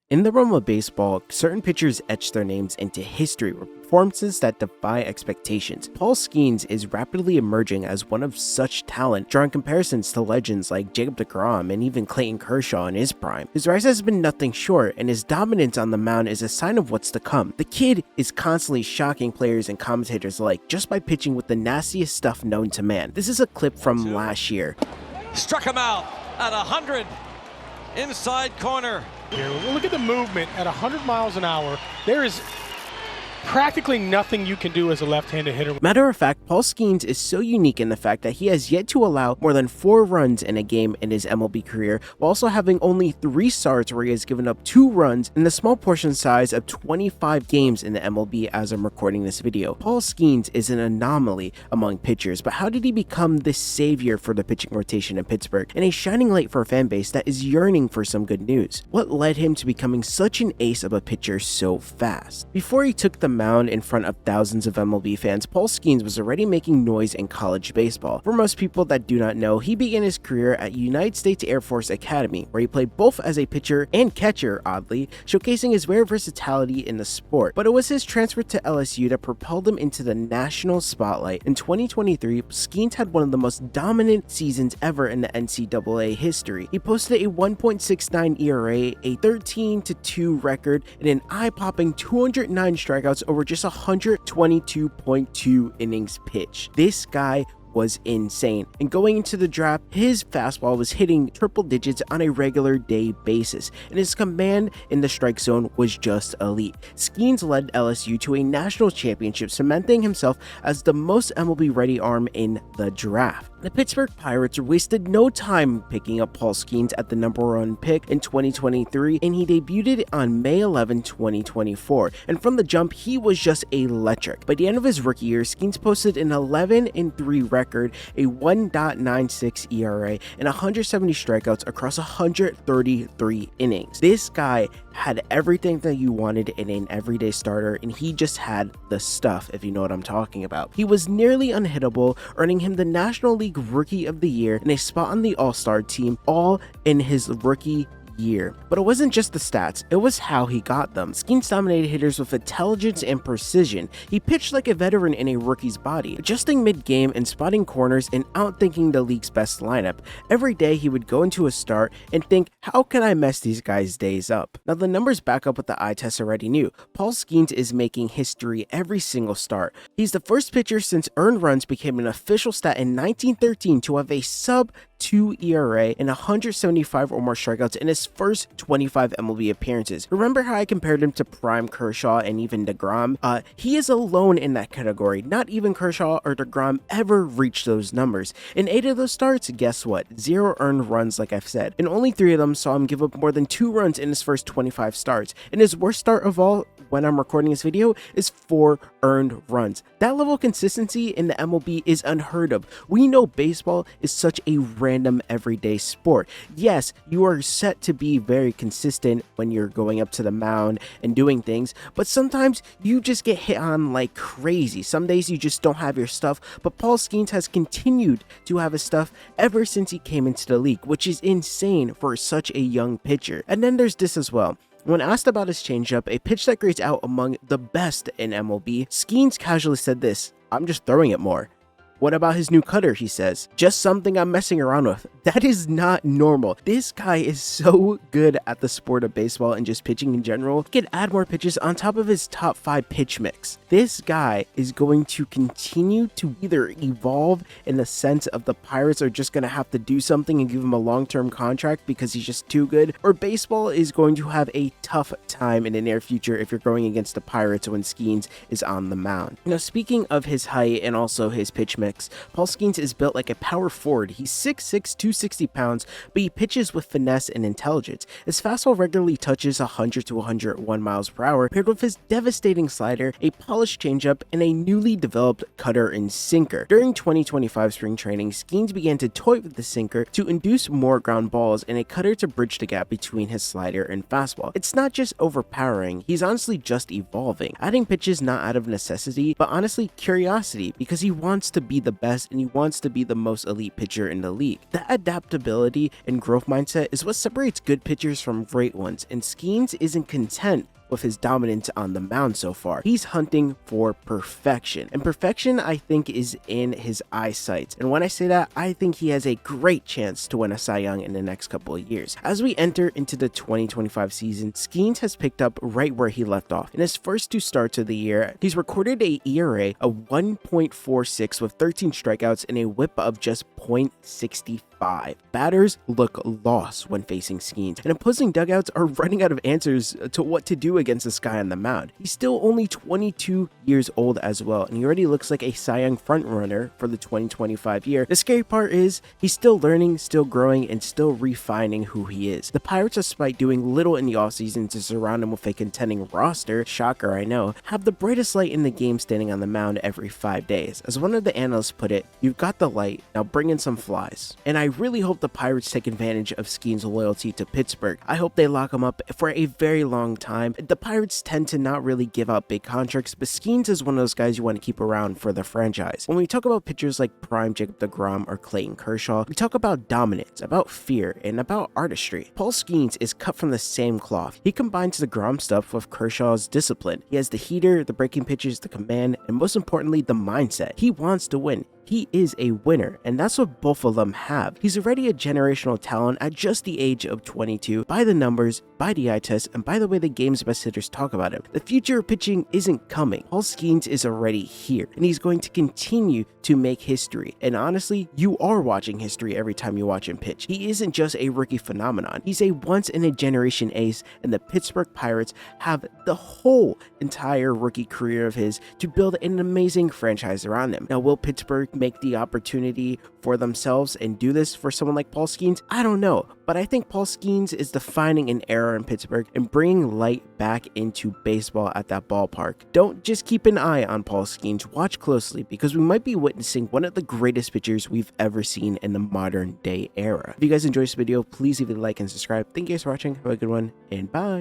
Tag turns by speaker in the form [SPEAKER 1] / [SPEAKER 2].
[SPEAKER 1] In the realm of baseball, certain pitchers etch their names into history with performances that defy expectations. Paul Skenes is rapidly emerging as one of such talent, drawing comparisons to legends like Jacob DeGrom and even Clayton Kershaw in his prime. His rise has been nothing short, and his dominance on the mound is a sign of what's to come. The kid is constantly shocking players and commentators alike just by pitching with the nastiest stuff known to man. This is a clip from last year.
[SPEAKER 2] Struck him out at 100, inside corner.
[SPEAKER 3] Here, look at the movement at 100 miles an hour. There is practically nothing you can do as a left-handed hitter.
[SPEAKER 1] Matter of fact, Paul Skenes is so unique in the fact that he has yet to allow more than 4 runs in a game in his MLB career, while also having only 3 starts where he has given up 2 runs in the small portion size of 25 games in the MLB as I'm recording this video. Paul Skenes is an anomaly among pitchers, but how did he become this savior for the pitching rotation in Pittsburgh and a shining light for a fan base that is yearning for some good news? What led him to becoming such an ace of a pitcher so fast? Before he took the mound in front of thousands of MLB fans, Paul Skenes was already making noise in college baseball. For most people that do not know, he began his career at United States Air Force Academy, where he played both as a pitcher and catcher, oddly, showcasing his rare versatility in the sport. But it was his transfer to LSU that propelled him into the national spotlight. In 2023, Skenes had one of the most dominant seasons ever in the NCAA history. He posted a 1.69 ERA, a 13-2 record, and an eye-popping 209 strikeouts over just 122.2 innings pitched. This guy was insane, and going into the draft, his fastball was hitting triple digits on a regular day basis, and his command in the strike zone was just elite. Skenes led LSU to a national championship, cementing himself as the most MLB ready arm in the draft. The Pittsburgh Pirates wasted no time picking up Paul Skenes at the #1 pick in 2023, and he debuted on May 11, 2024, and from the jump, he was just electric. By the end of his rookie year, Skenes posted an 11-3 record, a 1.96 ERA, and 170 strikeouts across 133 innings. This guy had everything that you wanted in an everyday starter, and he just had the stuff, if you know what I'm talking about. He was nearly unhittable, earning him the National League Rookie of the Year and a spot on the All-Star team, all in his rookie year. But it wasn't just the stats, it was how he got them. Skenes dominated hitters with intelligence and precision. He pitched like a veteran in a rookie's body, adjusting mid-game and spotting corners and outthinking the league's best lineup. Every day he would go into a start and think, how can I mess these guys' days up? Now the numbers back up what the eye test already knew. Paul Skenes is making history every single start. He's the first pitcher since earned runs became an official stat in 1913 to have a sub-2 ERA and 175 or more strikeouts in his first 25 MLB appearances. Remember how I compared him to Prime Kershaw and even DeGrom? He is alone in that category. Not even Kershaw or DeGrom ever reached those numbers. In 8 of those starts, guess what? 0 earned runs, like I've said. And only 3 of them saw him give up more than 2 runs in his first 25 starts. And his worst start of all, when I'm recording this video, is 4 earned runs. That level of consistency in the MLB is unheard of. We know baseball is such a random everyday sport. Yes, you are set to be very consistent when you're going up to the mound and doing things, but sometimes you just get hit on like crazy. Some days you just don't have your stuff, but Paul Skenes has continued to have his stuff ever since he came into the league, which is insane for such a young pitcher. And then there's this as well. When asked about his changeup, a pitch that grades out among the best in MLB, Skenes casually said this, "I'm just throwing it more." What about his new cutter, he says? "Just something I'm messing around with." That is not normal. This guy is so good at the sport of baseball and just pitching in general. He could add more pitches on top of his top 5 pitch mix. This guy is going to continue to either evolve in the sense of the Pirates are just going to have to do something and give him a long-term contract because he's just too good, or baseball is going to have a tough time in the near future if you're going against the Pirates when Skenes is on the mound. Now, speaking of his height and also his pitch mix, Paul Skenes is built like a power forward. He's 6'6", 260 pounds, but he pitches with finesse and intelligence. His fastball regularly touches 100 to 101 miles per hour, paired with his devastating slider, a polished changeup, and a newly developed cutter and sinker. During 2025 spring training, Skenes began to toy with the sinker to induce more ground balls and a cutter to bridge the gap between his slider and fastball. It's not just overpowering, he's honestly just evolving, adding pitches not out of necessity, but honestly curiosity, because he wants to be be the best and he wants to be the most elite pitcher in the league. That adaptability and growth mindset is what separates good pitchers from great ones, and Skenes isn't content with his dominance on the mound so far. He's hunting for perfection, and perfection I think is in his eyesight. And when I say that, I think he has a great chance to win a Cy Young in the next couple of years. As we enter into the 2025 season, Skenes has picked up right where he left off. In his first 2 starts of the year, he's recorded a ERA of 1.46 with 13 strikeouts and a whip of just .65. Batters look lost when facing Skenes, and opposing dugouts are running out of answers to what to do against this guy on the mound. He's still only 22 years old as well, and he already looks like a Cy Young frontrunner for the 2025 year. The scary part is he's still learning, still growing, and still refining who he is. The Pirates, despite doing little in the offseason to surround him with a contending roster, shocker I know, have the brightest light in the game standing on the mound every 5 days. As one of the analysts put it, "You've got the light, now bring in some flies." And I really hope the Pirates take advantage of Skenes' loyalty to Pittsburgh. I hope they lock him up for a very long time. The Pirates tend to not really give out big contracts, but Skenes is one of those guys you want to keep around for the franchise. When we talk about pitchers like Prime DeGrom or Clayton Kershaw, we talk about dominance, about fear, and about artistry. Paul Skenes is cut from the same cloth. He combines the DeGrom stuff with Kershaw's discipline. He has the heater, the breaking pitches, the command, and most importantly, the mindset. He wants to win. He is a winner, and that's what both of them have. He's already a generational talent at just the age of 22, by the numbers, by the eye test, and by the way the game's best hitters talk about him. The future of pitching isn't coming. Paul Skenes is already here, and he's going to continue to make history. And honestly, you are watching history every time you watch him pitch. He isn't just a rookie phenomenon. He's a once-in-a-generation ace, and the Pittsburgh Pirates have the whole entire rookie career of his to build an amazing franchise around him. Now, will Pittsburgh make the opportunity for themselves and do this for someone like Paul Skenes? I don't know, but I think Paul Skenes is defining an era in Pittsburgh and bringing light back into baseball at that ballpark. Don't just keep an eye on Paul Skenes, watch closely, because we might be witnessing one of the greatest pitchers we've ever seen in the modern day era. If you guys enjoyed this video, please leave a like and subscribe. Thank you guys for watching, have a good one, and bye.